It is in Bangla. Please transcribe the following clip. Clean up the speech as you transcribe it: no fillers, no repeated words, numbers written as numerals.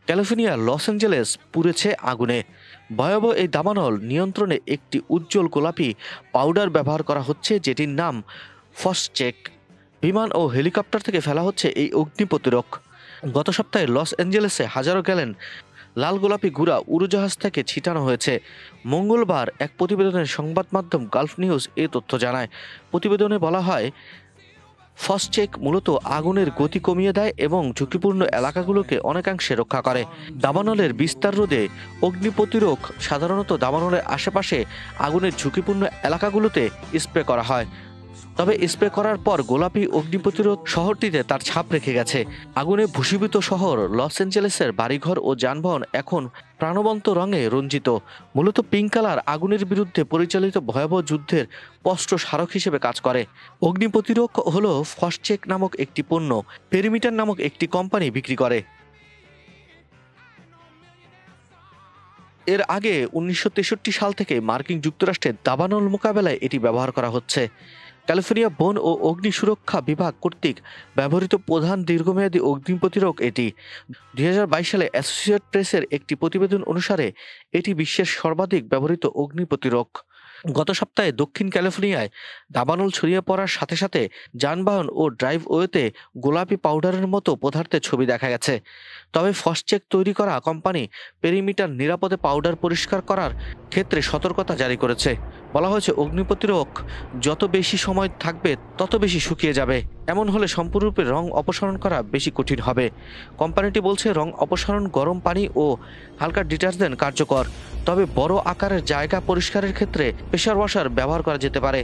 ক্যালিফোর্নিয়ার লস অ্যাঞ্জেলেস পুড়েছে আগুনে। ভয়াবহ এই দাবানল নিয়ন্ত্রণে একটি উজ্জ্বল গোলাপি পাউডার ব্যবহার করা হচ্ছে, যেটির নাম ফসচেক। বিমান ও হেলিকপ্টার থেকে ফেলা হচ্ছে এই অগ্নি প্রতিরোধক। গত সপ্তাহে লস অ্যাঞ্জেলেসে হাজারো গ্যালন লাল গোলাপি গুঁড়া উড়োজাহাজ থেকে ছিটানো হয়েছে। মঙ্গলবার এক প্রতিবেদনে সংবাদ মাধ্যম গালফ নিউজ এই তথ্য জানায়। প্রতিবেদনে বলা হয়, ফসচেক মূলত আগুনের গতি কমিয়ে দেয় এবং ঝুঁকিপূর্ণ এলাকাগুলোকে অনেকাংশে রক্ষা করে। দাবানলের বিস্তার রোধে অগ্নি প্রতিরোধক সাধারণত দাবানলের আশেপাশে আগুনের ঝুঁকিপূর্ণ এলাকাগুলোতে স্প্রে করা হয়। তবে স্প্রে করার পর গোলাপি অগ্নি প্রতিরোধ শহরটিতে তার ছাপ রেখে গেছে। আগুনে ভূষীভূত শহর লস অ্যাঞ্জেলেসের বাড়িঘর ও যানবাহন এখন প্রাণবন্ত রঙে রঞ্জিত। মূলত পিঙ্ক কালার আগুনের বিরুদ্ধে পরিচালিত ভয়াবহ যুদ্ধের স্পষ্ট স্মারক হিসেবে কাজ করে। অগ্নি প্রতিরোধক হল ফসচেক নামক একটি পণ্য পেরিমিটার নামক একটি কোম্পানি বিক্রি করে। এর আগে ১৯৬৩ সাল থেকে মার্কিন যুক্তরাষ্ট্রের দাবানল মোকাবেলায় এটি ব্যবহার করা হচ্ছে। ক্যালিফোর্নিয়া বন ও অগ্নি সুরক্ষা বিভাগ কর্তৃক ব্যবহৃত প্রধান দীর্ঘমেয়াদী অগ্নি প্রতিরোধক এটি। ২০২২ সালে অ্যাসোসিয়েটেড প্রেসের একটি প্রতিবেদন অনুসারে এটি বিশ্বের সর্বাধিক ব্যবহৃত অগ্নি প্রতিরোধক। গত সপ্তাহে দক্ষিণ ক্যালিফোর্নিয়ায় দাবানল ছড়িয়ে পড়ার সাথে সাথে যানবাহন ও ড্রাইভওয়েতে গোলাপি পাউডারের মতো পদার্থের ছবি দেখা গেছে। তবে ফসচেক তৈরি করা কোম্পানি পেরিমিটার নিরাপদে পাউডার পরিষ্কার করার ক্ষেত্রে সতর্কতা জারি করেছে। বলা হয়েছে, অগ্নি প্রতিরোধক যত বেশি সময় থাকবে তত বেশি শুকিয়ে যাবে। এমন হলে সম্পূর্ণরূপে রং অপসারণ করা বেশি কঠিন হবে। কোম্পানিটি বলছে, রং অপসারণ গরম পানি ও হালকা ডিটারজেন্ট কার্যকর, তবে বড় আকারের জায়গা পরিষ্কারের ক্ষেত্রে প্রেসার ওয়াশার ব্যবহার করা যেতে পারে।